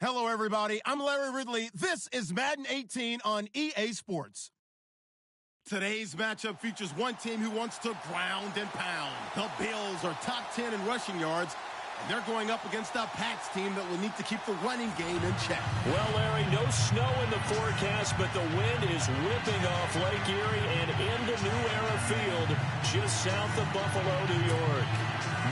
Hello, everybody. I'm Larry Ridley. This is Madden 18 on EA Sports. Today's matchup features one team who wants to ground and pound. The Bills are top 10 in rushing yards, and they're going up against a Pats team that will need to keep the running game in check. Well, Larry, no snow in the forecast, but the wind is whipping off Lake Erie and into New Era Field just south of Buffalo, New York.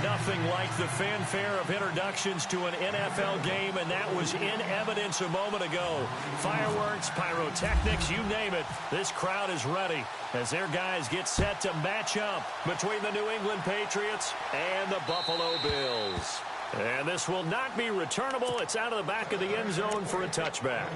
Nothing like the fanfare of introductions to an NFL game, and that was in evidence a moment ago. Fireworks, pyrotechnics, you name it. This crowd is ready as their guys get set to match up between the New England Patriots and the Buffalo Bills. And this will not be returnable. It's out of the back of the end zone for a touchback.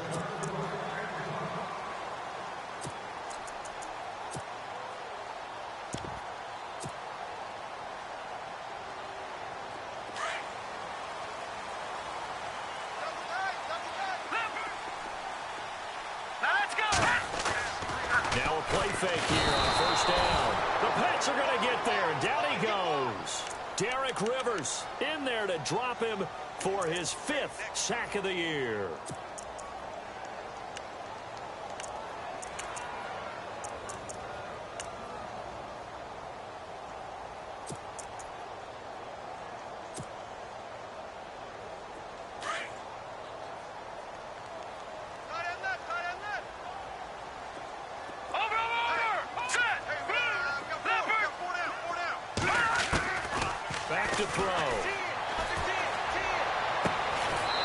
Play fake here on first down. The Pats are going to get there, and down he goes. Derek Rivers in there to drop him for his 5th sack of the year. To throw.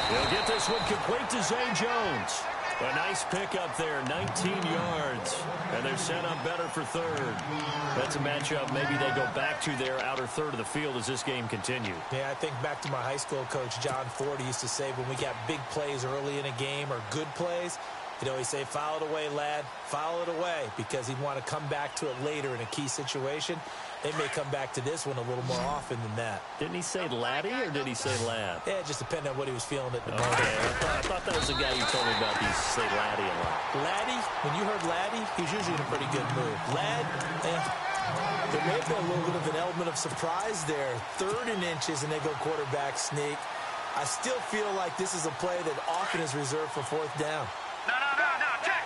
He'll get this one complete to Zay Jones. A nice pickup there, 19 yards. And they're set up better for third. That's a matchup maybe they go back to their outer third of the field as this game continues. Yeah, I think back to my high school coach, John Ford, used to say when we got big plays early in a game or good plays, he'd always say, foul it away, lad, foul it away, because he'd want to come back to it later in a key situation. They may come back to this one a little more often than that. Didn't he say laddie or did he say lad? Yeah, it just depended on what he was feeling at the moment. I thought that was the guy you told me about. He say laddie a lot. Laddie, when you heard laddie, he's usually in a pretty good mood. Lad, there may have been a little bit of an element of surprise there. 3rd and inches, and they go quarterback sneak. I still feel like this is a play that often is reserved for 4th down. No, check.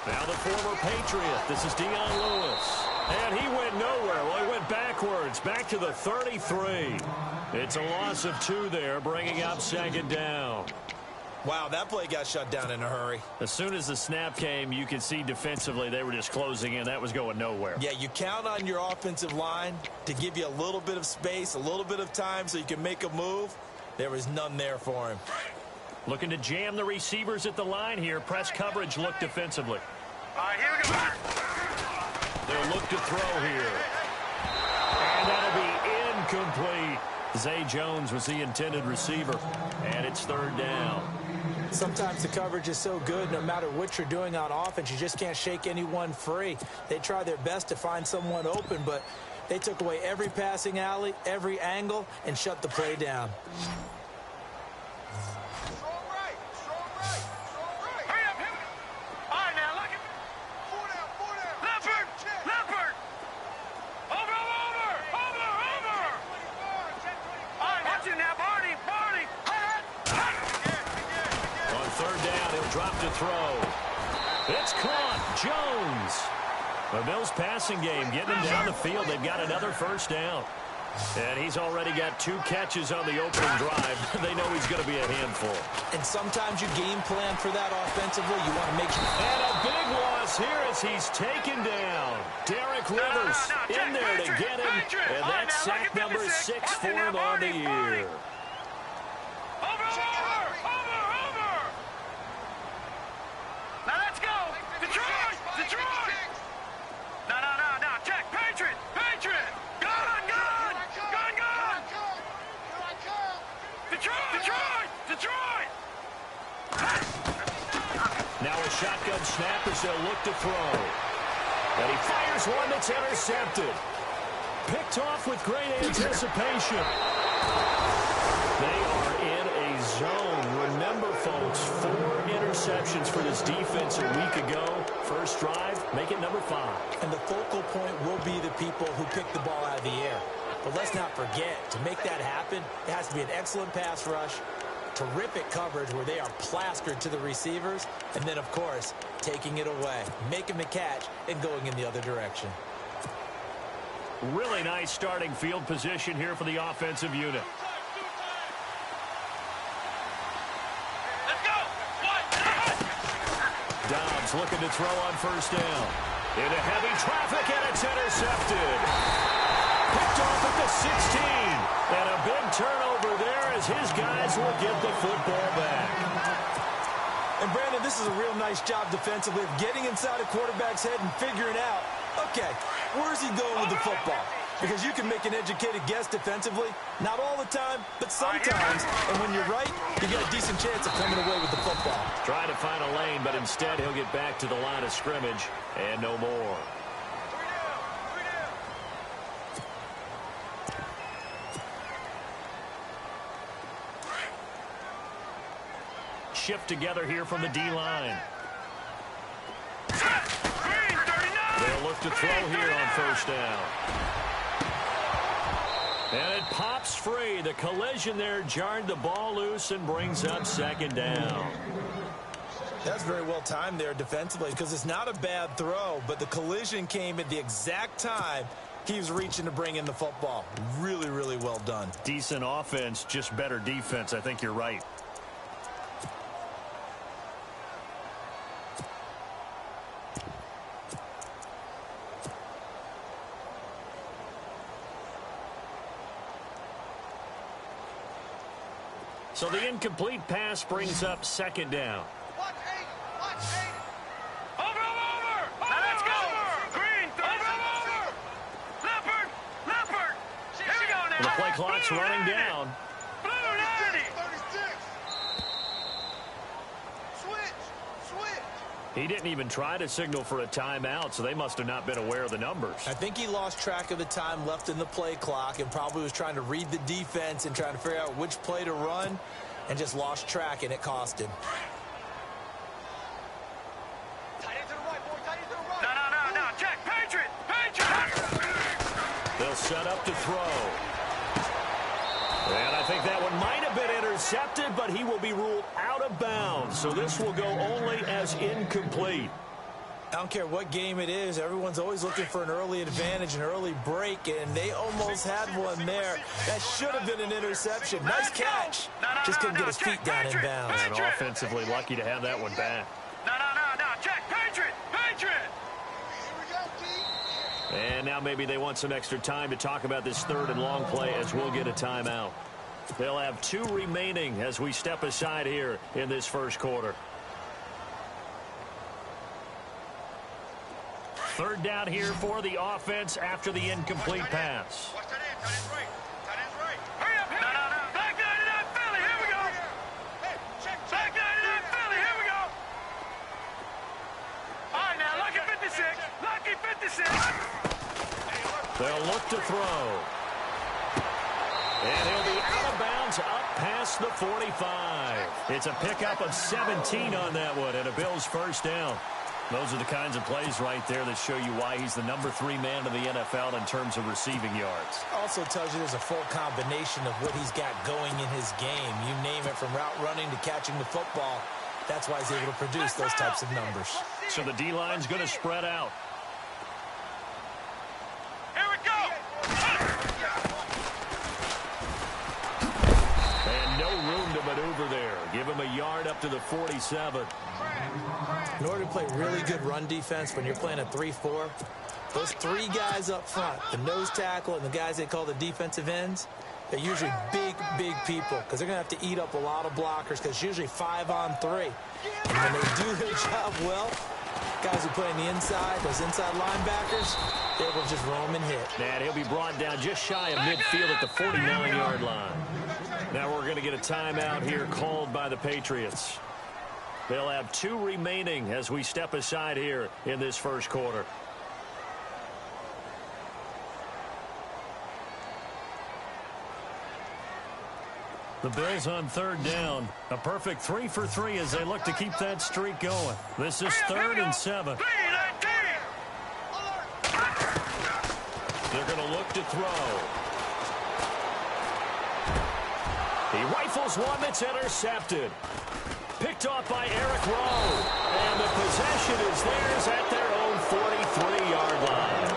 Now the former Patriot. This is Dion Lewis. And he went nowhere. Well, he went backwards. Back to the 33. It's a loss of 2 there, bringing up 2nd down. Wow, that play got shut down in a hurry. As soon as the snap came, you could see defensively they were just closing in. That was going nowhere. Yeah, you count on your offensive line to give you a little bit of space, a little bit of time so you can make a move. There was none there for him. Looking to jam the receivers at the line here. Press coverage look defensively. All right, here we go. They'll look to throw here. And that'll be incomplete. Zay Jones was the intended receiver. And it's 3rd down. Sometimes the coverage is so good, no matter what you're doing on offense, you just can't shake anyone free. They try their best to find someone open, but they took away every passing alley, every angle, and shut the play down. Drop to throw. It's caught. Jones. The Bills passing game getting him down the field. They've got another 1st down. And he's already got 2 catches on the opening drive. They know he's going to be a handful. And sometimes you game plan for that offensively. You want to make sure. And a big loss here as he's taken down. Derek Rivers in there to get him. And that's sack number 6 for him on the year. Now a shotgun snap as they'll look to throw. And he fires one that's intercepted. Picked off with great anticipation. They are in a zone. Remember, folks, 4 interceptions for this defense a week ago. First drive, make it number 5. And the focal point will be the people who pick the ball out of the air. But let's not forget, to make that happen, it has to be an excellent pass rush, terrific coverage where they are plastered to the receivers, and then, of course, taking it away, making the catch, and going in the other direction. Really nice starting field position here for the offensive unit. Let's go. Dobbs looking to throw on first down. Into heavy traffic, and it's intercepted. Picked off at the 16. And a big turnover there as his guys will get the football back. And, Brandon, this is a real nice job defensively of getting inside a quarterback's head and figuring out, okay, where's he going with the football? Because you can make an educated guess defensively, not all the time, but sometimes. And when you're right, you got a decent chance of coming away with the football. Trying to find a lane, but instead he'll get back to the line of scrimmage and no more. Shift together here from the D-line. They'll look to throw here on first down. And it pops free. The collision there jarred the ball loose and brings up second down. That's very well timed there defensively because it's not a bad throw, but the collision came at the exact time he was reaching to bring in the football. Really, really well done. Decent offense, just better defense. I think you're right. So the incomplete pass brings up second down. Watch eight. Over. Now let's go. Green, over. Leopard. Here we go now. The play clock's running down. Blue 90. 36. Switch. He didn't even try to signal for a timeout, so they must have not been aware of the numbers. I think he lost track of the time left in the play clock and probably was trying to read the defense and trying to figure out which play to run and just lost track, and it cost him. Tight end to the right, boy. Tight end to the right. No. Check. Patriot. They'll set up to throw. And I think that one might have been intercepted, but he will be ruled out of bounds. So this will go only as incomplete. I don't care what game it is. Everyone's always looking for an early advantage, an early break, and they almost had one there. That should have been an interception. Nice catch. Just couldn't get his feet down in bounds. And offensively lucky to have that one back. No. Check. Patriot. And now maybe they want some extra time to talk about this third and long play as we'll get a timeout. They'll have 2 remaining as we step aside here in this first quarter. Third down here for the offense after the incomplete pass. Watch that end. Tight end's right. Hurry up. No. Black 99 Philly. Here we go. Hey, check. Black 99 Philly. Here we go. All right, now, Lucky 56. They'll look to throw. And he'll be out of bounds up past the 45. It's a pickup of 17 on that one and a Bills first down. Those are the kinds of plays right there that show you why he's the number 3 man in the NFL in terms of receiving yards. Also tells you there's a full combination of what he's got going in his game. You name it, from route running to catching the football. That's why he's able to produce those types of numbers. So the D-line's going to spread out. Here we go. And no room to maneuver there. Give him a yard up to the 47. In order to play really good run defense when you're playing a 3-4, those 3 guys up front, the nose tackle and the guys they call the defensive ends, they're usually big people because they're going to have to eat up a lot of blockers because it's usually 5 on 3. And when they do their job well, guys who play on the inside, those inside linebackers, they will just roam and hit. And he'll be brought down just shy of midfield at the 49-yard line. Now we're going to get a timeout here called by the Patriots. They'll have 2 remaining as we step aside here in this first quarter. The Bills on third down. A perfect 3 for 3 as they look to keep that streak going. This is 3rd and 7. They're going to look to throw. He rifles one that's intercepted. Picked off by Eric Rowe. And the possession is theirs at their own 43-yard line.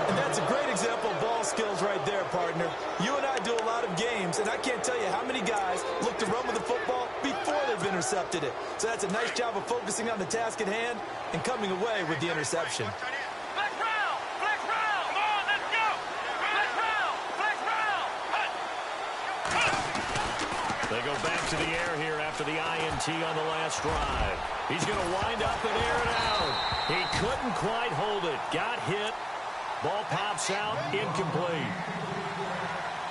And that's a great example of ball skills right there, partner. You and I do a lot of games, and I can't tell you how many guys look to run with the football before they've intercepted it. So that's a nice job of focusing on the task at hand and coming away with the interception. Flex round! Flex round! Come on, let's go! Flex round! Flex round! They go back to the air here after the INT on the last drive. He's going to wind up and air it out. He couldn't quite hold it. Got hit. Ball pops out. Incomplete.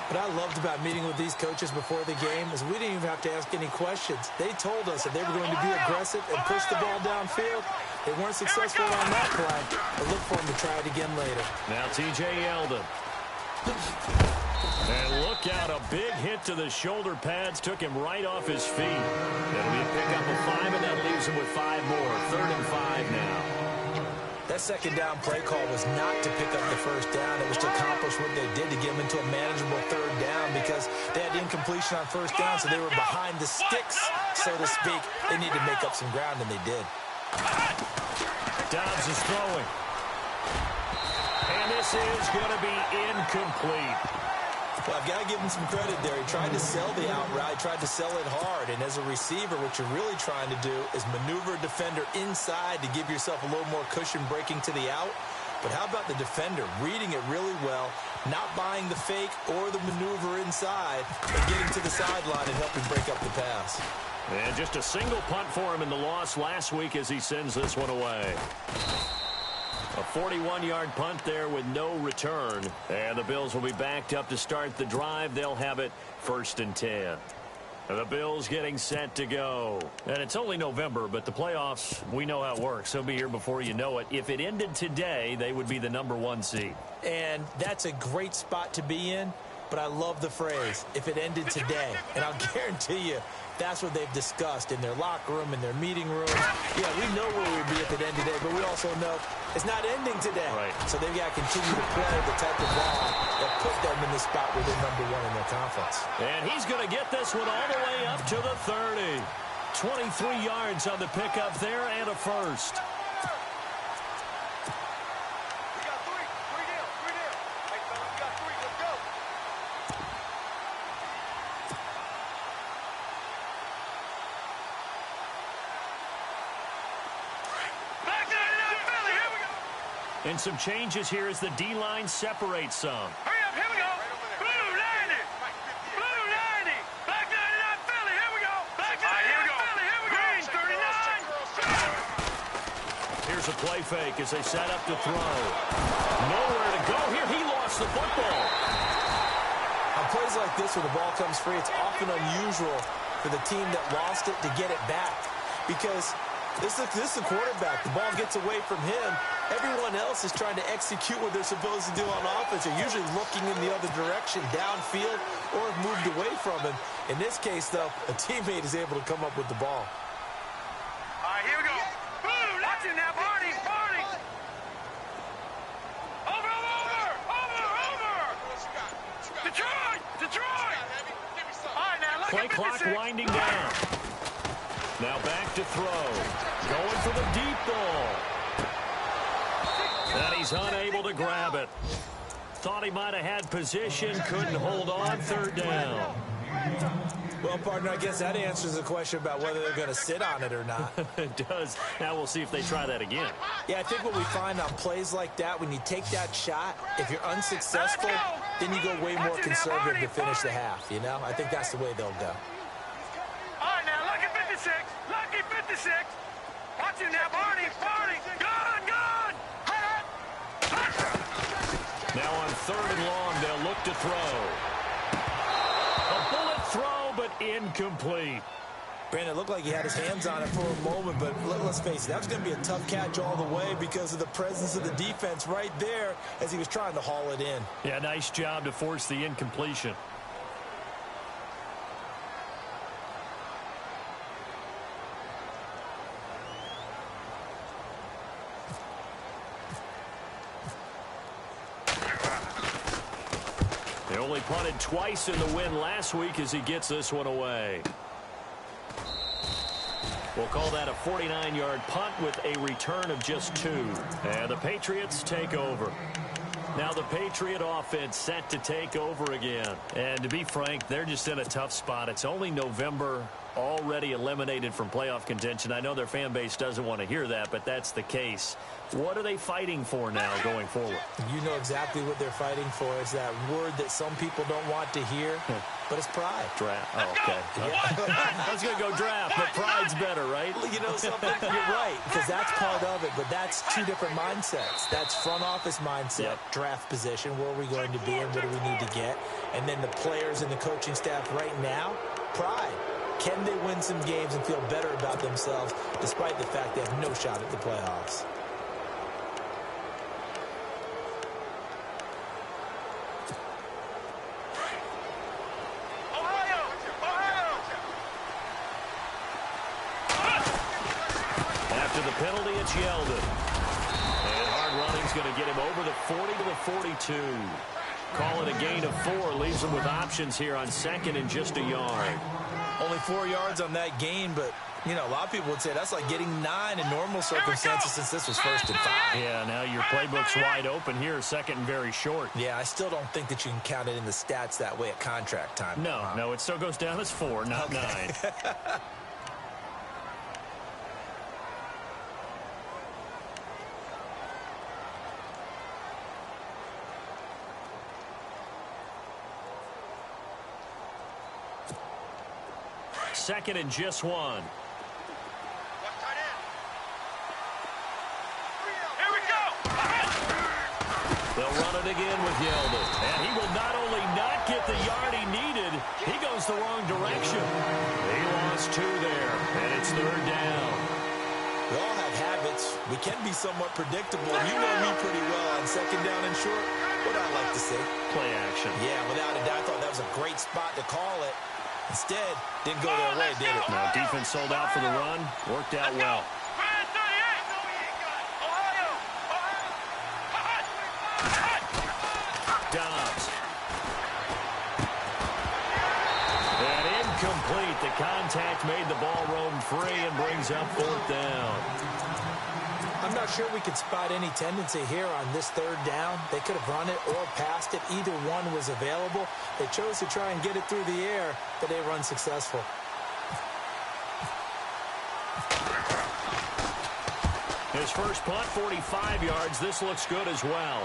What I loved about meeting with these coaches before the game is we didn't even have to ask any questions. They told us that they were going to be aggressive and push the ball downfield. They weren't successful on that play, but look for them to try it again later. Now T.J. Yeldon. And look out, a big hit to the shoulder pads took him right off his feet. That'll be a pickup of 5, and that leaves him with 5 more. 3rd and 5 now. That second down play call was not to pick up the first down. It was to accomplish what they did to get them into a manageable 3rd down because they had incompletion on first down, so they were behind the sticks, so to speak. They needed to make up some ground, and they did. Dobbs is throwing. And this is going to be incomplete. Well, I've got to give him some credit there. He tried to sell the out route, tried to sell it hard. And as a receiver, what you're really trying to do is maneuver a defender inside to give yourself a little more cushion breaking to the out. But how about the defender reading it really well, not buying the fake or the maneuver inside, and getting to the sideline and helping break up the pass. And just a single punt for him in the loss last week as he sends this one away. A 41-yard punt there with no return. And the Bills will be backed up to start the drive. They'll have it 1st and 10. And the Bills getting set to go. And it's only November, but the playoffs, we know how it works. They'll be here before you know it. If it ended today, they would be the #1 seed. And that's a great spot to be in. But I love the phrase, if it ended today. And I'll guarantee you, that's what they've discussed in their locker room, in their meeting rooms. Yeah, we know where we'd be if it ended today, but we also know it's not ending today. Right. So they've got to continue to play the type of ball that put them in the spot where they're #1 in their conference. And he's going to get this one all the way up to the 30. 23 yards on the pickup there and a first. We got 3. 3 down. 3 down. Hey, fellas, we got 3. Let's go. Back to the Philly. Here we go. And some changes here as the D-line separates some. Hurry up. Here we go. Blue 90. Blue 90. Back to the Philly. Here we go. Back to the Philly. Here we go. Green 39. Here's a play fake as they set up to throw. Nowhere to go here. He lost the football. On plays like this where the ball comes free, it's often unusual for the team that lost it to get it back. Because this is the quarterback. The ball gets away from him. Everyone else is trying to execute what they're supposed to do on offense. They're usually looking in the other direction, downfield, or have moved away from him. In this case, though, a teammate is able to come up with the ball. All right, here we go. Blue, watch it now, Barney, Barney. Over. Detroit. All right, now look Play at clock 56. winding down. Now back to throw. Going for the deep ball. And he's unable to grab it. Thought he might have had position. Couldn't hold on. 3rd down. Well, partner, I guess that answers the question about whether they're going to sit on it or not. It does. Now we'll see if they try that again. Yeah, I think what we find on plays like that, when you take that shot, if you're unsuccessful, then you go way more conservative to finish the half, you know? I think that's the way they'll go. All right, now look at 56. Lucky 56. Watch it now, Barney. Good. Now on 3rd and long, they'll look to throw. A bullet throw, but incomplete. Brandon, it looked like he had his hands on it for a moment, but let's face it, that was going to be a tough catch all the way because of the presence of the defense right there as he was trying to haul it in. Yeah, nice job to force the incompletion. Only punted twice in the win last week as he gets this one away. We'll call that a 49-yard punt with a return of just 2. And the Patriots take over. Now the Patriot offense set to take over again. And to be frank, they're just in a tough spot. It's only November, already eliminated from playoff contention. I know their fan base doesn't want to hear that, but that's the case. What are they fighting for now going forward? You know exactly what they're fighting for. Is that word that some people don't want to hear, but it's pride. Draft. Oh, okay. I was going to go draft, but pride's better, right? You know something? You're right, because that's part of it, but that's 2 different mindsets. That's front office mindset, draft position, where are we going to be and what do we need to get? And then the players and the coaching staff right now, pride. Can they win some games and feel better about themselves despite the fact they have no shot at the playoffs? After the penalty, it's Yeldon. And hard running's going to get him over the 40 to the 42. Call it a gain of 4. Leaves him with options here on 2nd and just a yard. Only 4 yards on that gain, but, you know, a lot of people would say that's like getting 9 in normal circumstances since this was 1st and 5. Yeah, now your playbook's wide open here, 2nd and very short. Yeah, I still don't think that you can count it in the stats that way at contract time. No, it still goes down as 4, not 9. Second and just 1. Here we go. They'll run it again with Yeldon. And he will not only not get the yard he needed, he goes the wrong direction. He lost 2 there, and it's 3rd down. We all have habits. We can be somewhat predictable. You know me pretty well on 2nd down and short. What I like to say? Play action. Yeah, without a doubt, I thought that was a great spot to call it. Instead, didn't go their way, did it? No, defense sold out for the run. Worked out well. Dobbs. And incomplete. The contact made the ball roam free and brings up 4th down. I'm not sure we could spot any tendency here on this 3rd down. They could have run it or passed it. Either one was available. They chose to try and get it through the air, but they run successful. His first punt, 45 yards. This looks good as well.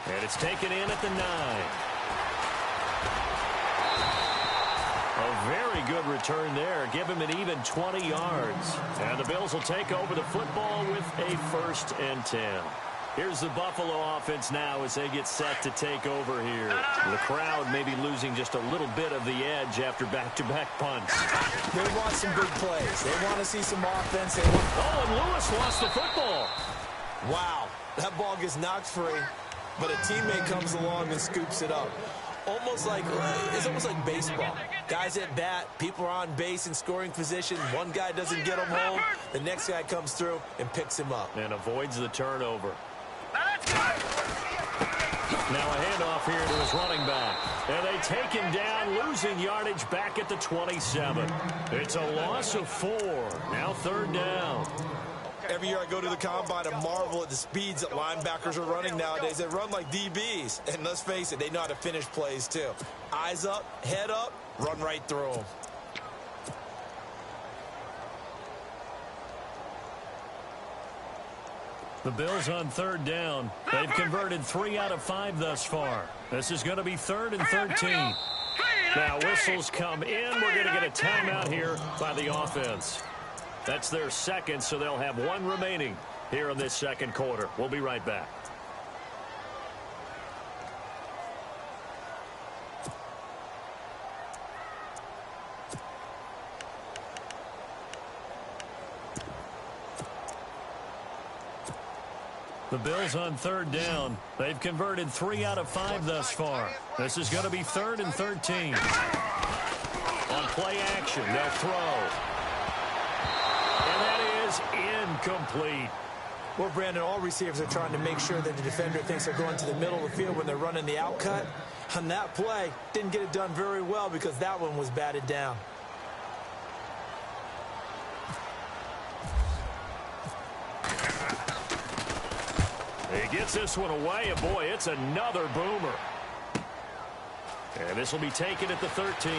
And it's taken in at the 9. A very good return there. Give him an even 20 yards. And the Bills will take over the football with a 1st and 10. Here's the Buffalo offense now as they get set to take over here. The crowd may be losing just a little bit of the edge after back-to-back punts. They want some big plays. They want to see some offense. Oh, and Lewis lost the football. Wow, that ball gets knocked free, but a teammate comes along and scoops it up. It's almost like baseball. Guys at bat, people are on base in scoring position. One guy doesn't get him home. The next guy comes through and picks him up. And avoids the turnover. Now a handoff here to his running back. And they take him down, losing yardage back at the 27. It's a loss of 4. Now 3rd down. Every year I go to the combine and marvel at the speeds that linebackers are running nowadays. They run like DBs. And let's face it, they know how to finish plays too. Eyes up, head up, run right through them. The Bills on 3rd down. They've converted 3 out of 5 thus far. This is going to be 3rd and 13. Now whistles come in. We're going to get a timeout here by the offense. That's their 2nd, so they'll have 1 remaining here in this 2nd quarter. We'll be right back. The Bills on 3rd down. They've converted 3 out of 5 thus far. This is going to be 3rd and 13. On play action, they'll throw. And that is incomplete. Well, Brandon, all receivers are trying to make sure that the defender thinks they're going to the middle of the field when they're running the out cut. On that play, didn't get it done very well because that one was batted down. He gets this one away, and boy, it's another boomer. And this will be taken at the 13.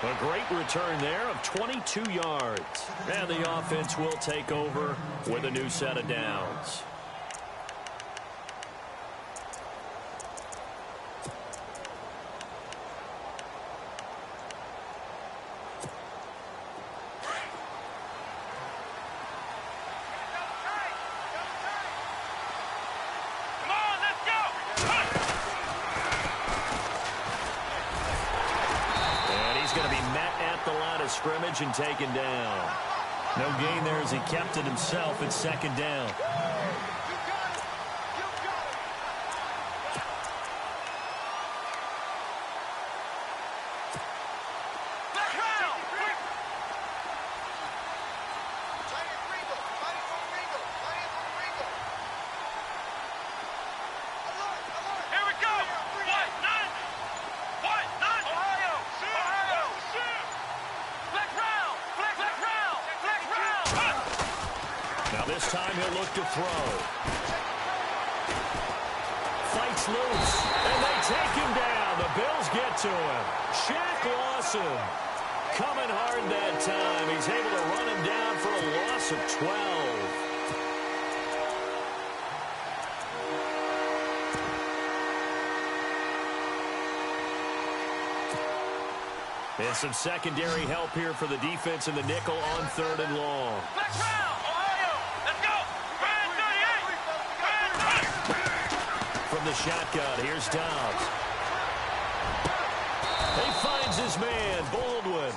A great return there of 22 yards. And the offense will take over with a new set of downs. Scrimmage and taken down. No gain there as he kept it himself. It's second down. This time he'll look to throw. Fights loose, and they take him down. The Bills get to him. Shaq Lawson coming hard that time. He's able to run him down for a loss of 12. And some secondary help here for the defense in the nickel on 3rd and long. From the shotgun, here's Dobbs. He finds his man, Baldwin.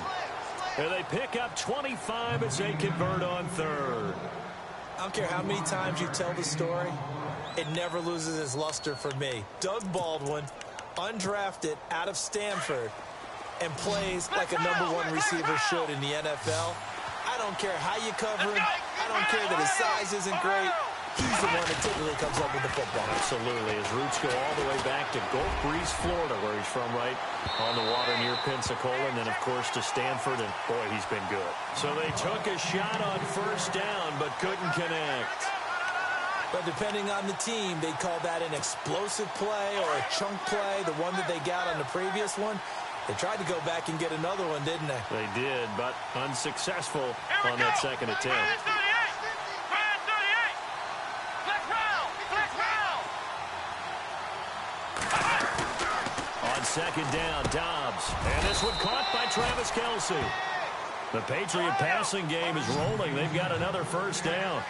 And they pick up 25 as they convert on 3rd. I don't care how many times you tell the story, it never loses its luster for me. Doug Baldwin, undrafted out of Stanford, and plays like a #1 receiver should in the NFL. I don't care how you cover him. I don't care that his size isn't great. He's the one that typically comes up with the football. Absolutely. His roots go all the way back to Gulf Breeze, Florida, where he's from, right on the water near Pensacola, and then, of course, to Stanford, and, boy, he's been good. So they took a shot on 1st down, but couldn't connect. But depending on the team, they'd call that an explosive play or a chunk play, the one that they got on the previous one. They tried to go back and get another one, didn't they? They did, but unsuccessful on that second attempt. On 2nd down, Dobbs. And this one caught by Travis Kelce. The Patriot passing game is rolling. They've got another 1st down.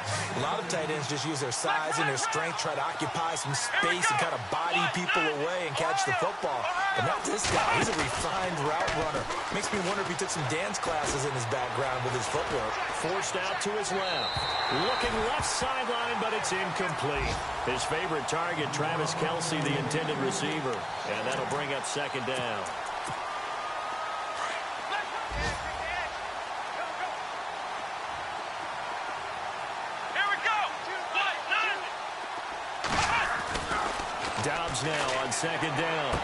A lot of tight ends just use their size and their strength, try to occupy some space and kind of body people away and catch the football. But not this guy. He's a refined route runner. Makes me wonder if he took some dance classes in his background with his footwork. Forced out to his left. Looking left sideline, but it's incomplete. His favorite target, Travis Kelce, the intended receiver. And that'll bring up 2nd down. Dobbs now on 2nd down.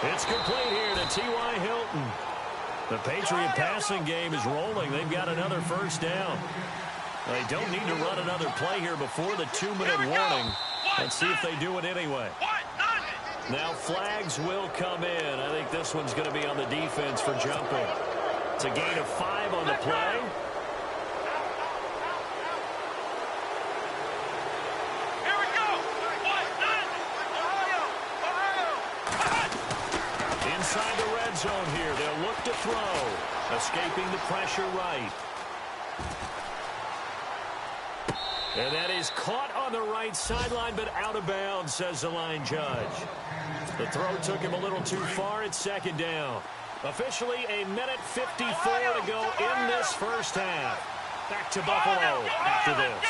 It's complete here to T.Y. Hilton. The Patriot passing game is rolling. They've got another 1st down. They don't need to run another play here before the 2-minute warning. Let's see if they do it anyway. Now flags will come in. I think this one's going to be on the defense for jumping. It's a gain of 5 on the play. Inside the red zone here. They'll look to throw. Escaping the pressure right. And that is caught on the right sideline, but out of bounds, says the line judge. The throw took him a little too far. It's 2nd down. Officially a minute 54 to go in this 1st half. Back to Buffalo after this.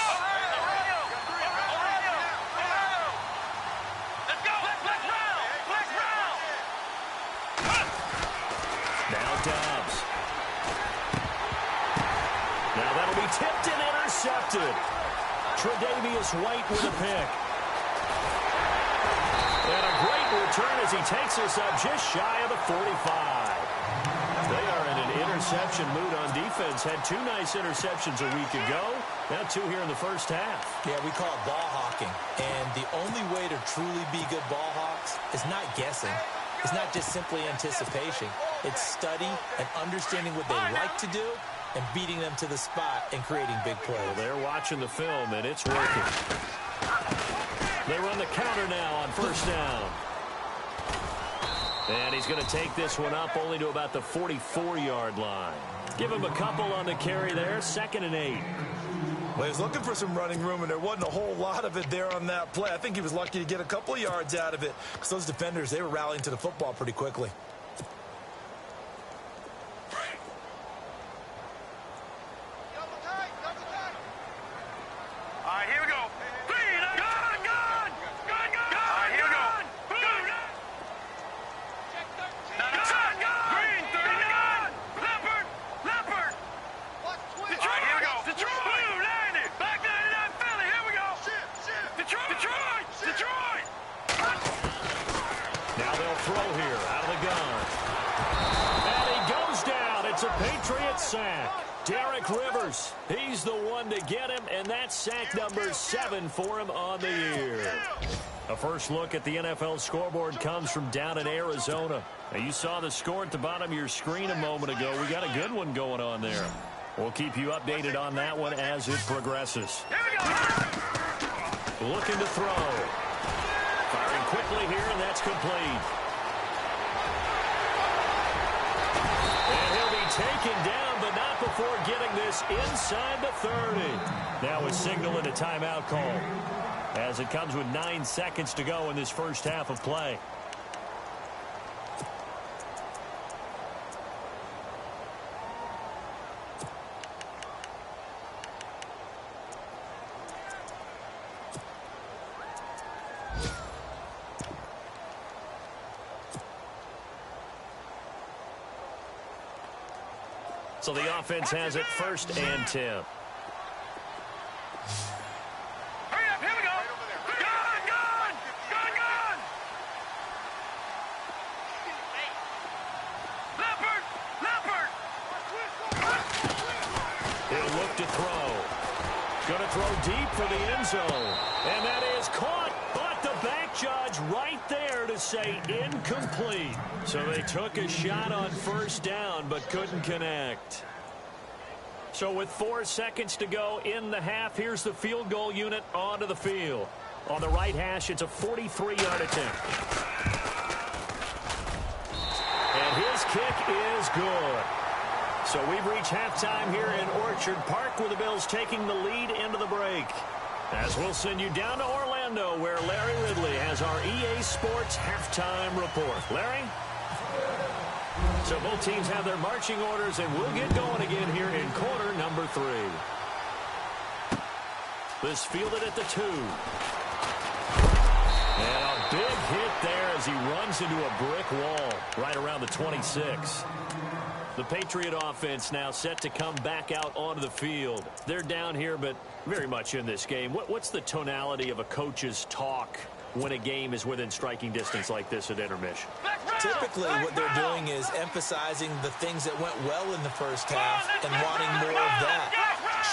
intercepted. Tre'Davious White with a pick. And a great return as he takes us up just shy of the 45. They are in an interception mood on defense. Had 2 nice interceptions a week ago. Now 2 here in the first half. Yeah, we call it ball hawking. And the only way to truly be good ball hawks is not guessing. It's not just simply anticipation. It's study and understanding what they like to do and beating them to the spot and creating big plays. Well, they're watching the film, and it's working. They run the counter now on first down. And he's going to take this one up only to about the 44-yard line. Give him a couple on the carry there, 2nd and 8. Well, he was looking for some running room, and there wasn't a whole lot of it there on that play. I think he was lucky to get a couple of yards out of it because those defenders, they were rallying to the football pretty quickly. All right, here we go. Gun! All right, here we go. Green, 39. Leopard. All right, here we go. Detroit. Blue, 90. Back 99, Philly. Here we go. Detroit. Now they'll throw here out of the gun. And he goes down. It's a Patriots sack. Derek Rivers, he's the one to get him, and that's sack number 7 for him on the year. A first look at the NFL scoreboard comes from down in Arizona. Now, you saw the score at the bottom of your screen a moment ago. We got a good one going on there. We'll keep you updated on that one as it progresses. Here we go. Looking to throw. Firing quickly here, and that's complete. And he'll be taken down, but not before getting this inside the 30. Now it's signaling a timeout call as it comes with 9 seconds to go in this first half of play. So the offense has it 1st and 10. Hurry up, here we go. Gun. Leopard. He'll look to throw. Going to throw deep for the end zone. And that is caught, but the back judge right there to say incomplete. So they took a shot on first down, but couldn't connect. So with 4 seconds to go in the half, here's the field goal unit onto the field. On the right hash, it's a 43-yard attempt. And his kick is good. So we've reached halftime here in Orchard Park with the Bills taking the lead into the break. As we'll send you down to Orlando where Larry Ridley has our EA Sports halftime report. Larry? So both teams have their marching orders, and we'll get going again here in quarter number 3. This fielded at the 2. And a big hit there as he runs into a brick wall right around the 26. The Patriot offense now set to come back out onto the field. They're down here, but very much in this game. What's the tonality of a coach's talk when a game is within striking distance like this at intermission? Typically, what they're doing is emphasizing the things that went well in the first half and wanting more of that.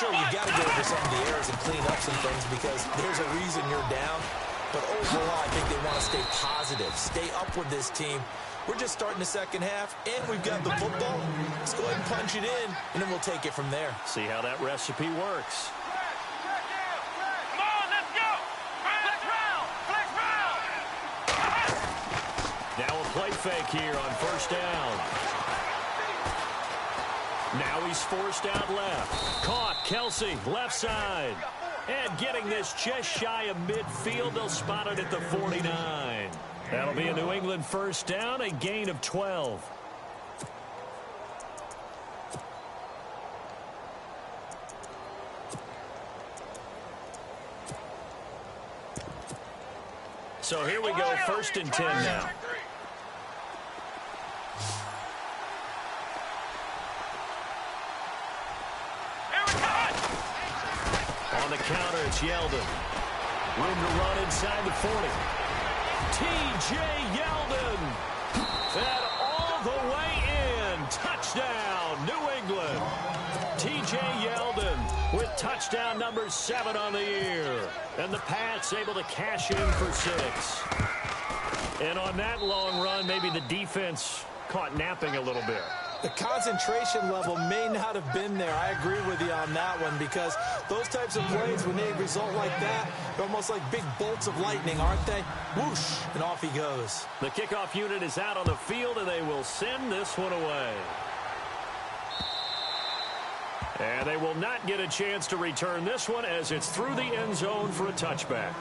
Sure, you got to go over some of the errors and clean up some things because there's a reason you're down. But overall, I think they want to stay positive, stay up with this team. We're just starting the second half, and we've got the football. Let's go ahead and punch it in, and then we'll take it from there. See how that recipe works. Come on, let's go. Flex round. Now a play fake here on first down. Now he's forced out left. Caught, Kelsey, left side. And getting this just shy of midfield, they'll spot it at the 49. That'll be a New England first down, a gain of 12. So here we go, 1st and 10 now. On the counter, it's Yeldon. Room to run inside the 40. T.J. Yeldon. Fed all the way in. Touchdown, New England. T.J. Yeldon with touchdown number 7 on the year. And the Pats able to cash in for 6. And on that long run, maybe the defense caught napping a little bit. The concentration level may not have been there. I agree with you on that one because those types of plays, when they result like that, they're almost like big bolts of lightning, aren't they? Whoosh, and off he goes. The kickoff unit is out on the field, and they will send this one away. And they will not get a chance to return this one as it's through the end zone for a touchback.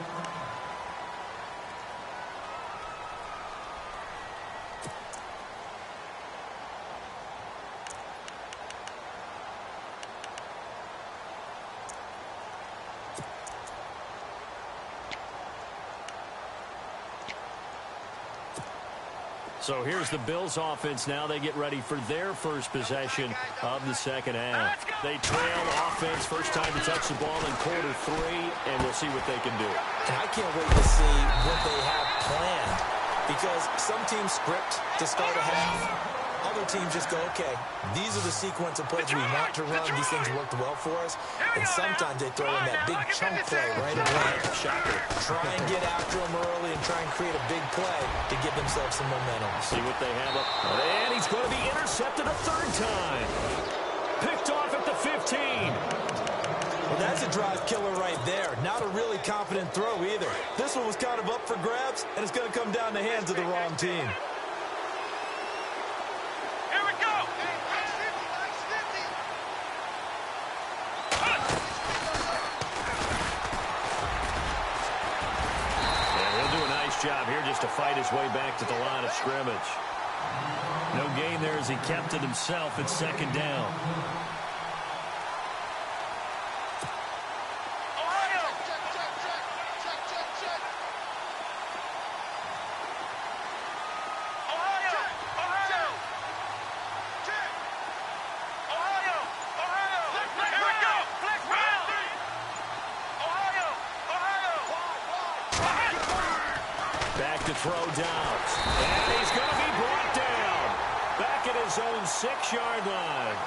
So here's the Bills offense now. They get ready for their first possession of the second half. They trail offense, first time to touch the ball in quarter 3, and we'll see what they can do. And I can't wait to see what they have planned because some teams script to start a half. Other teams just go, okay, these are the sequence of plays we want to run. These things worked well for us. And sometimes they throw in that big chunk play right away. Shocker. Try and get after them early and try and create a big play to give themselves some momentum. See what they have up. And he's going to be intercepted a 3rd time. Picked off at the 15. Well, that's a drive killer right there. Not a really confident throw either. This one was kind of up for grabs, and it's going to come down the hands of the wrong team. Job here just to fight his way back to the line of scrimmage. No gain there as he kept it himself at 2nd down. Throw downs. And he's going to be brought down. Back at his own 6-yard line.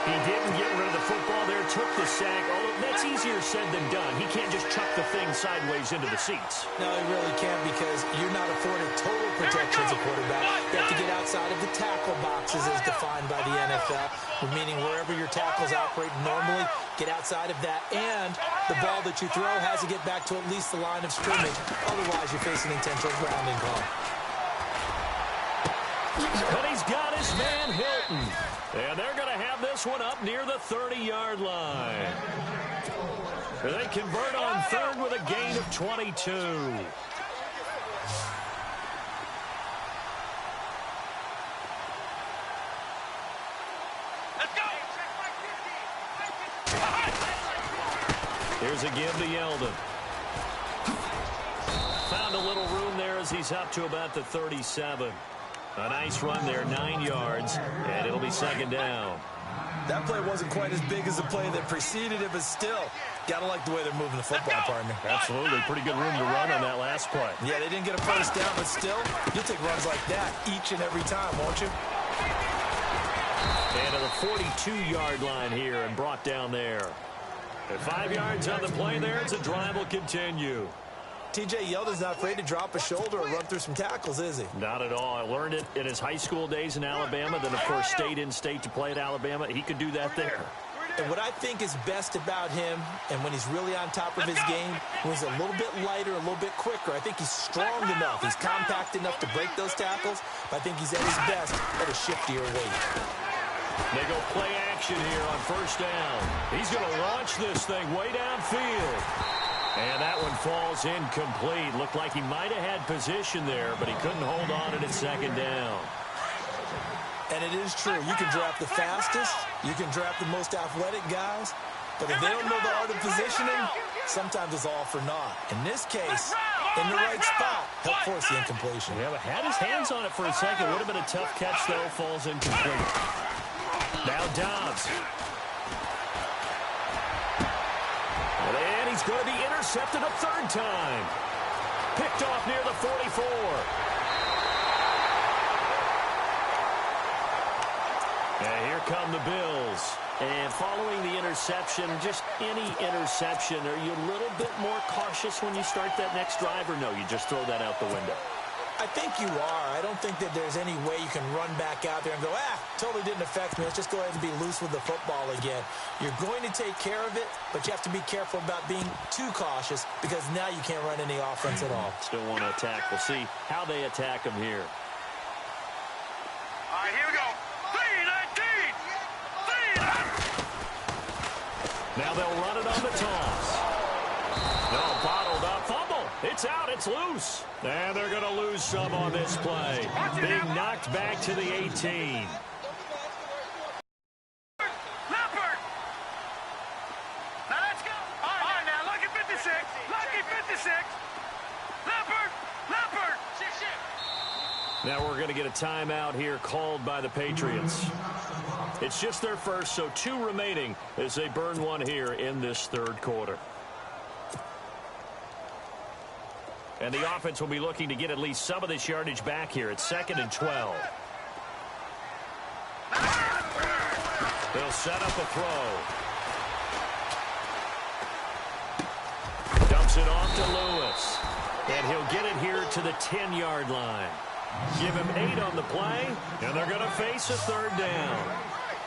He didn't get rid of the football there, took the sack. Although that's easier said than done. He can't just chuck the thing sideways into the seats. No, he really can't because you're not afforded total protection as a quarterback. You have to get outside of the tackle boxes as defined by the NFL, meaning wherever your tackles operate normally, get outside of that. And the ball that you throw has to get back to at least the line of scrimmage. Otherwise, you're facing intentional grounding call. But he's got his man Hilton. And they're going to have this one up near the 30-yard line. They convert on 3rd with a gain of 22. Let's go. Here's a give to Yeldon. Found a little room there as he's up to about the 37. A nice run there, 9 yards, and it'll be 2nd down. That play wasn't quite as big as the play that preceded it, but still, got to like the way they're moving the football, partner. Absolutely. Pretty good room to run on that last play. Yeah, they didn't get a first down, but still, you'll take runs like that each and every time, won't you? And to the 42-yard line here and brought down there. At 5 yards on the play there, it's a drive will continue. T.J. Yeldon's not afraid to drop a shoulder or run through some tackles, is he? Not at all. I learned it in his high school days in Alabama, then, of course, stayed in state to play at Alabama. He could do that there. And what I think is best about him, and when he's really on top of his game, when he's a little bit lighter, a little bit quicker, I think he's strong enough. He's compact enough to break those tackles, but I think he's at his best at a shiftier weight. They go play action here on 1st down. He's going to launch this thing way downfield. And that one falls incomplete. Looked like he might have had position there, but he couldn't hold on to it at 2nd down. And it is true. You can draft the fastest. You can draft the most athletic guys. But if they don't know the art of positioning, sometimes it's all for naught. In this case, in the right spot, helped force the incompletion. Yeah, but had his hands on it for a second. Would have been a tough catch, though. Falls incomplete. Now Dobbs. And he's is going to be intercepted a third time. Picked off near the 44. And here come the Bills. And following the interception, just any interception, are you a little bit more cautious when you start that next drive, or no, you just throw that out the window? I think you are. I don't think that there's any way you can run back out there and go, totally didn't affect me. Let's just go ahead and be loose with the football again. You're going to take care of it, but you have to be careful about being too cautious because now you can't run any offense at all. Still want to attack. We'll see how they attack them here. All right, here we go. 3-19. Now they'll run it on the toss. No, bottled up. Fumble. It's out. It's loose. And they're going to lose some on this play. Being knocked back to the 18. Leopard. Now let's go. All right, now lucky 56. Lucky 56. Leopard. Leopard. Now we're going to get a timeout here called by the Patriots. It's just their first, so 2 remaining as they burn one here in this third quarter. And the offense will be looking to get at least some of this yardage back here. It's 2nd and 12. They'll set up a throw. Dumps it off to Lewis. And he'll get it here to the 10-yard line. Give him 8 on the play, and they're going to face a third down.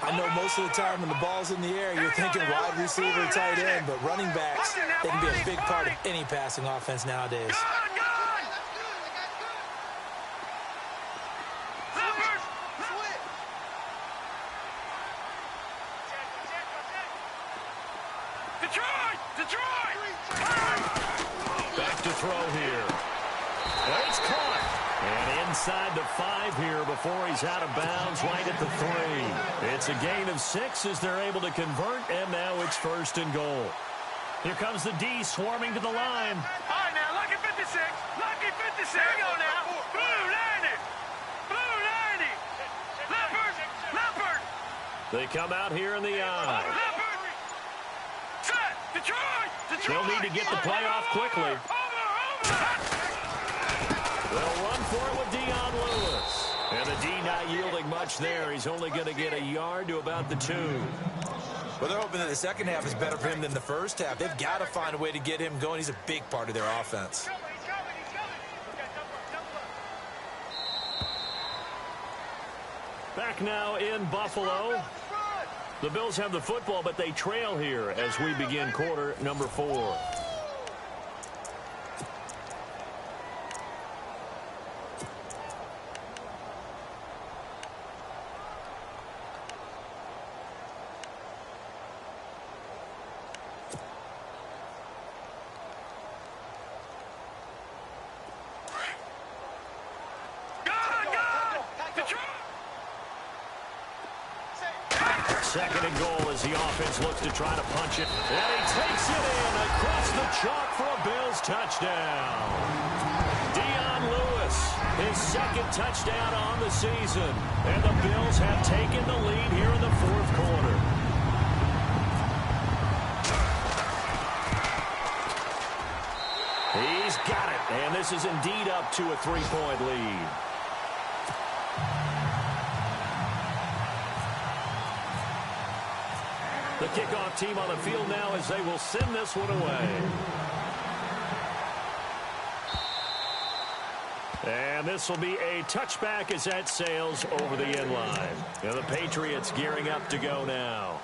I know most of the time when the ball's in the air, you're thinking wide receiver, tight end, but running backs, they can be a big part of any passing offense nowadays. Back to throw here. Well, it's caught. And inside the 5 here before he's out of bounds right at the 3. It's a gain of 6 as they're able to convert, and now it's 1st and goal. Here comes the D swarming to the line. All right, now, lucky 56. Lucky 56. Here we go now. Blue 90. Blue 90. Leopard. Leopard. They come out here in the eye. Leopard. Set. Detroit. Detroit. They'll need to get the play off quickly. They'll run for it with Dion Lewis. And the D not yielding much there. He's only going to get a yard to about the 2. Well, they're hoping that the second half is better for him than the first half. They've got to find a way to get him going. He's a big part of their offense. Back now in Buffalo. The Bills have the football, but they trail here as we begin quarter number 4. Second and goal as the offense looks to try to punch it. And he takes it in across the chalk for a Bills touchdown. Dion Lewis, his 2nd touchdown on the season. And the Bills have taken the lead here in the 4th quarter. He's got it. And this is indeed up to a 3-point lead. The kickoff team on the field now as they will send this one away. And this will be a touchback as that sails over the end line. Now the Patriots gearing up to go now.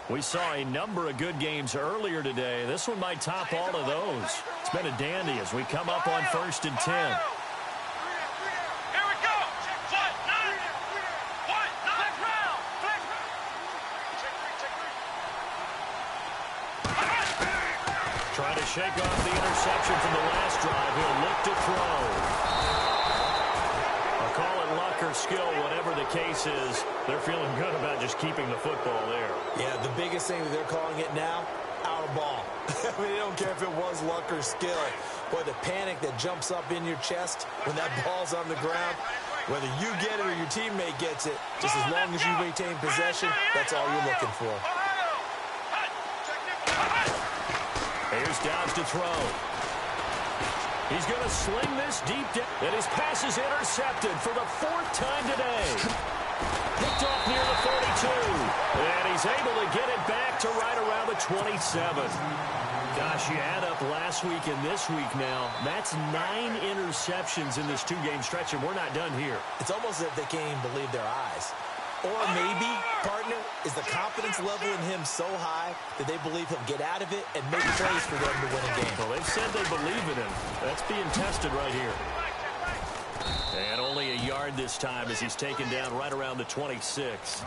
We saw a number of good games earlier today. This one might top all of those. It's been a dandy as we come up on 1st and 10. Trying to shake off the interception from the last drive. He'll look to throw. I'll call it luck or skill, whatever the case is. They're feeling good about just keeping the football there. Yeah, the biggest thing that they're calling it now, our ball. I mean, they don't care if it was luck or skill. Boy, the panic that jumps up in your chest when that ball's on the ground, Whether you get it or your teammate gets it, just as long as you retain possession, that's all you're looking for. Here's Downs to throw. He's going to sling this deep down. And his pass is intercepted for the 4th time today. Picked off near the 42. And he's able to get it back to right around the 27. Gosh, you add up last week and this week now. That's 9 interceptions in this 2-game stretch, and we're not done here. It's almost as if they can't even believe their eyes. Or maybe, partner, is the confidence level in him so high that they believe he'll get out of it and make plays for them to win a game. Well, they've said they believe in him. That's being tested right here. And only a yard this time as he's taken down right around the 26.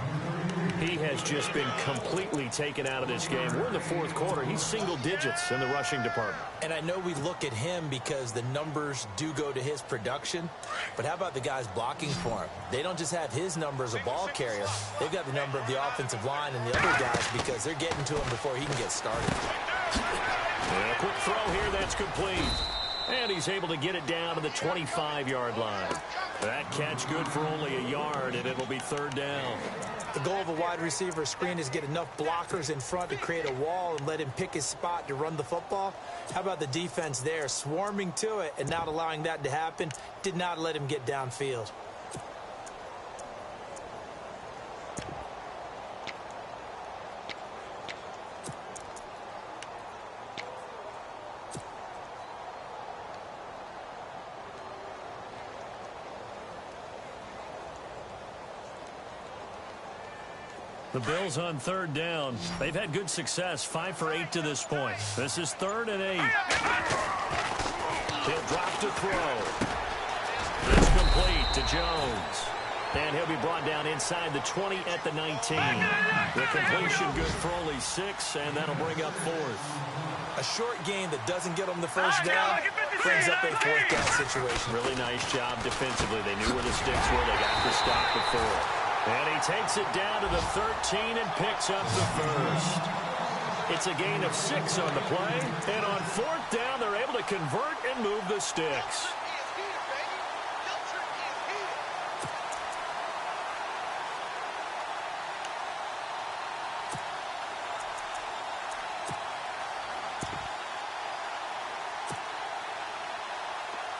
He has just been completely taken out of this game. We're in the 4th quarter. He's single digits in the rushing department. And I know we look at him because the numbers do go to his production. But how about the guys blocking for him? They don't just have his number as a ball carrier. They've got the number of the offensive line and the other guys because they're getting to him before he can get started. And a quick throw here. That's complete. And he's able to get it down to the 25-yard line. That catch good for only a yard, and it'll be 3rd down. The goal of a wide receiver screen is get enough blockers in front to create a wall and let him pick his spot to run the football. How about the defense there, swarming to it and not allowing that to happen? Did not let him get downfield. The Bills on 3rd down. They've had good success, 5 for 8 to this point. This is 3rd and 8. He'll drop to throw. It's complete to Jones. And he'll be brought down inside the 20 at the 19. The completion good for only 6, and that'll bring up 4th. A short game that doesn't get them the 1st down brings up a 4th down situation. Really nice job defensively. They knew where the sticks were. They got the stop before. And he takes it down to the 13 and picks up the 1st. It's a gain of 6 on the play. And on 4th down, they're able to convert and move the sticks.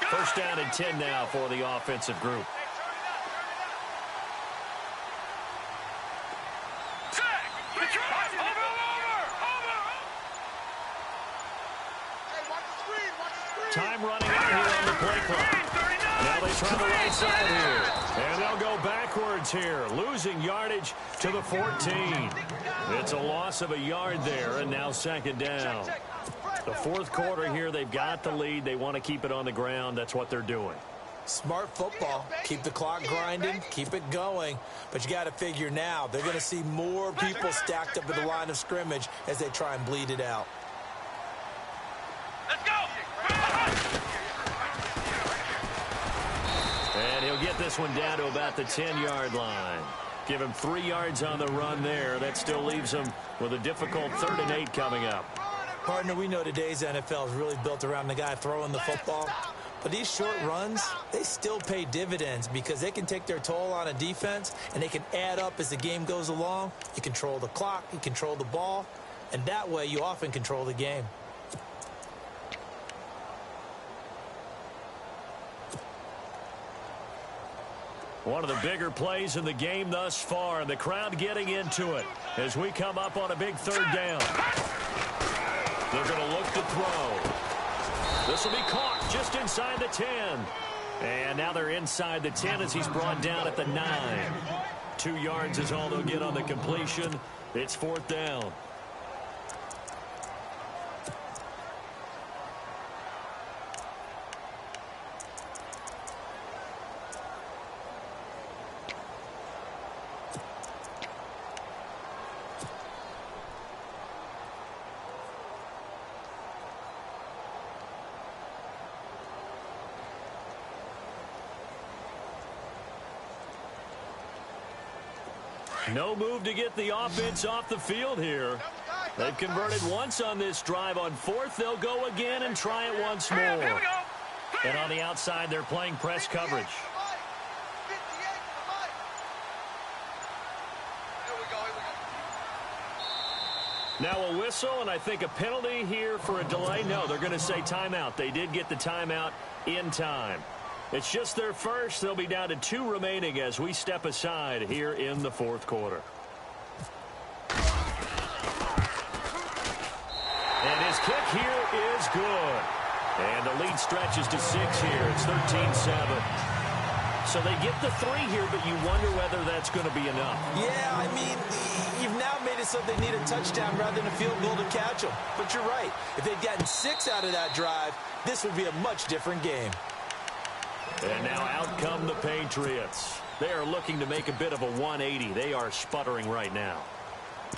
First down and 10 now for the offensive group. Time running out here on the play clock. Now they try the right side here. And they'll go backwards here, losing yardage to the 14. It's a loss of a yard there, and now 2nd down. The 4th quarter here, they've got the lead. They want to keep it on the ground. That's what they're doing. Smart football. Keep the clock grinding. Keep it going. But you got to figure now, they're going to see more people stacked up at the line of scrimmage as they try and bleed it out. Let's go! And he'll get this one down to about the 10-yard line. Give him 3 yards on the run there. That still leaves him with a difficult 3rd and 8 coming up. Partner, we know today's NFL is really built around the guy throwing the football. But these short runs, they still pay dividends because they can take their toll on a defense and they can add up as the game goes along. You control the clock, you control the ball, and that way you often control the game. One of the bigger plays in the game thus far, and the crowd getting into it as we come up on a big 3rd down. They're going to look to throw. This will be caught just inside the 10. And now they're inside the 10 as he's brought down at the 9. 2 yards is all they'll get on the completion. It's 4th down. No move to get the offense off the field here. They've converted once on this drive. On 4th, they'll go again and try it once more. And on the outside, they're playing press coverage. Now a whistle, and I think a penalty here for a delay. No, they're going to say timeout. They did get the timeout in time. It's just their first. They'll be down to 2 remaining as we step aside here in the fourth quarter. And his kick here is good. And the lead stretches to 6 here. It's 13-7. So they get the 3 here, but you wonder whether that's going to be enough. Yeah, I mean, you've now made it so they need a touchdown rather than a field goal to catch them. But you're right. If they'd gotten 6 out of that drive, this would be a much different game. And now out come the Patriots. They are looking to make a bit of a 180. They are sputtering right now.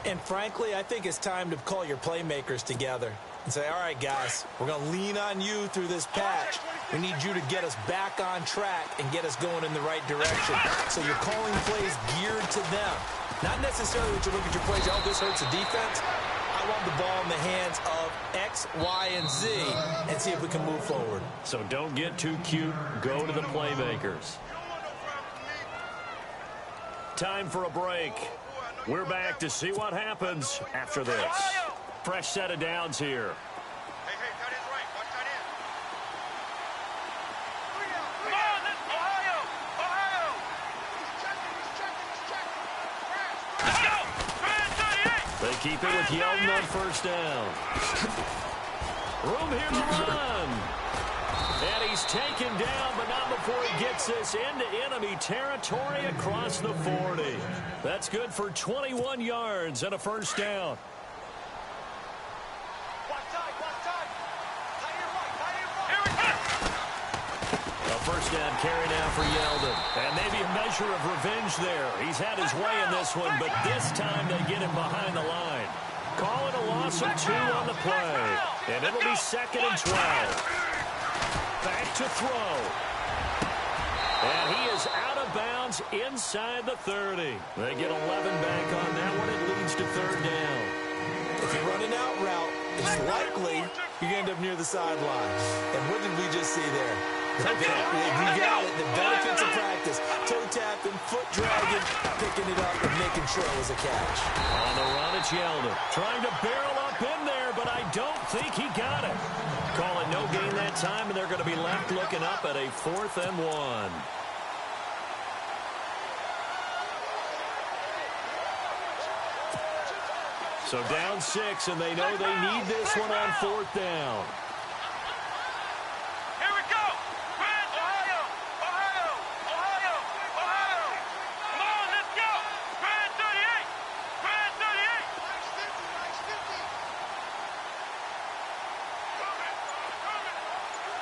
And frankly, I think it's time to call your playmakers together and say, all right, guys, we're going to lean on you through this patch. We need you to get us back on track and get us going in the right direction. So you're calling plays geared to them. Not necessarily that you look at your plays, oh, this hurts the defense. I want the ball in the hands of X, Y, and Z and see if we can move forward. So don't get too cute. Go to the playmakers. Time for a break. We're back to see what happens after this. Fresh set of downs here. Hey, tight end's right. Watch tight end. Come on, Ohio! Ohio! He's checking. Let's go! Man 38! They keep it with Yeldon on first down. Room here to run. And he's taken down, but not before he gets this into enemy territory across the 40. That's good for 21 yards and a first down. A first down carry now for Yeldon. And maybe a measure of revenge there. He's had his way in this one, but this time they get him behind the line. Call it a loss of 2 on the play. And it'll be 2nd and 12. Back to throw. And he is out of bounds inside the 30. They get 11 back on that one. It leads to 3rd down. If you're running out route, it's likely you're going to end up near the sideline. And what did we just see there? You got it. The benefits of practice. Toe tapping, foot dragging, picking it up and making sure it was a catch. On the run, it's Yeldon. Trying to barrel up in there, but I don't think he got it. Call it no gain that time, and they're going to be left looking up at a 4th and 1. So down 6, and they know they need this one on 4th down. Here we go! Ohio! Ohio! Ohio! Ohio! Come on, let's go! Brand 38! Brand 38!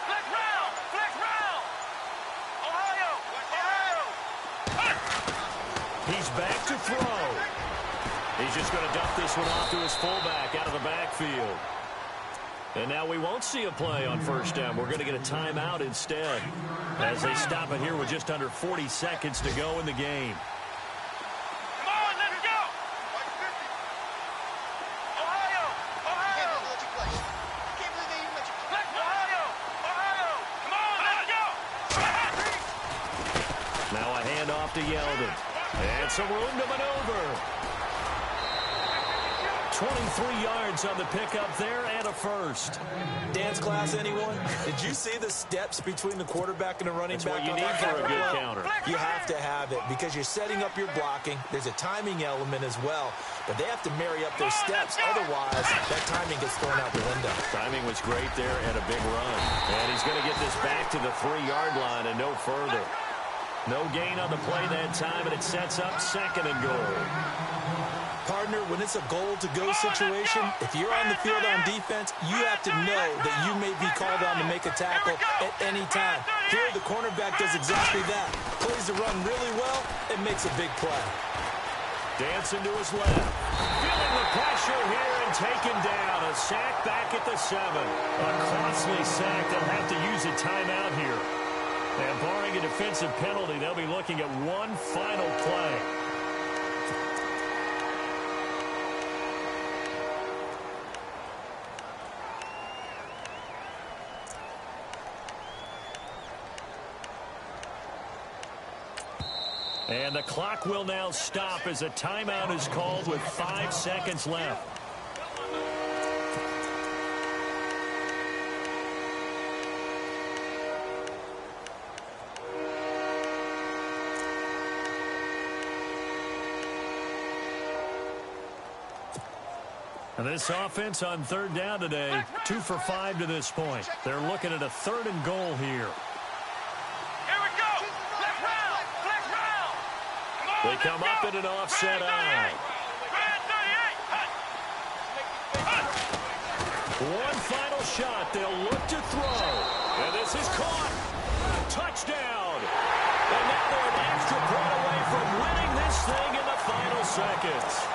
Flex round! Flex round! Ohio! Ohio! He's back to throw. He's just going to dump this one off to his fullback out of the backfield. And now we won't see a play on first down. We're going to get a timeout instead as they stop it here with just under 40 seconds to go in the game. Come on, let's go! Ohio! Ohio! Flex Ohio! Ohio! Come on, let's go! Now a handoff to Yeldon. And some room to maneuver. 23 yards on the pickup there and a first. Dance class, anyone? Did you see the steps between the quarterback and the running back? That's what you need for a good counter. You have to have it because you're setting up your blocking. There's a timing element as well, but they have to marry up their steps. Otherwise, that timing gets thrown out the window. Timing was great there and a big run. And he's going to get this back to the 3-yard line and no further. No gain on the play that time, and it sets up 2nd and goal. Partner, when it's a goal-to-go situation, if you're on the field on defense, you have to know that you may be called on to make a tackle at any time. Here, the cornerback does exactly that. Plays the run really well and makes a big play. Dancing to his left. Feeling the pressure here and taken down. A sack back at the 7. A costly sack. They'll have to use a timeout here. And barring a defensive penalty, they'll be looking at one final play. And the clock will now stop as a timeout is called with 5 seconds left. And this offense on third down today, 2 for 5 to this point. They're looking at a 3rd and goal here. Here we go. Flex round. Flex round. Come on, They come up in an offset eye. One final shot. They'll look to throw. And this is caught. Touchdown. And now they're an extra point away from winning this thing in the final seconds.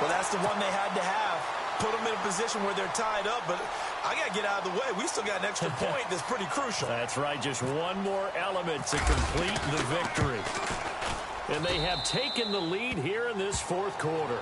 Well, that's the one they had to have. Put them in a position where they're tied up, but I got to get out of the way. We still got an extra point that's pretty crucial. That's right, just one more element to complete the victory. And they have taken the lead here in this 4th quarter.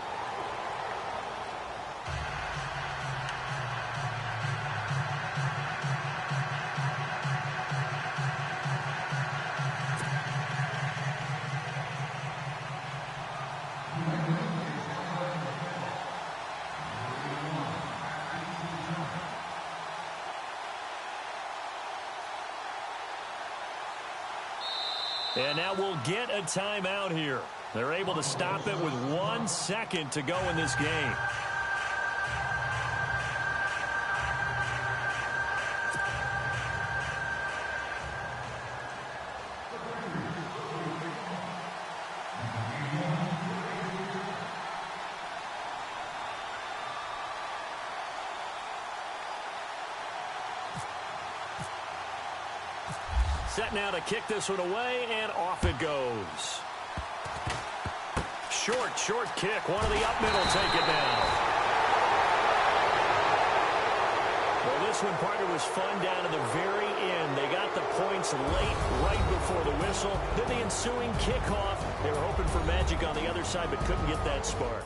And now we'll get a timeout here. They're able to stop it with 1 second to go in this game. Set now to kick this one away, and off it goes. Short kick. One of the up middle take it down. Well, this one, partner, was fun down to the very end. They got the points late, right before the whistle. Then the ensuing kickoff. They were hoping for magic on the other side, but couldn't get that spark.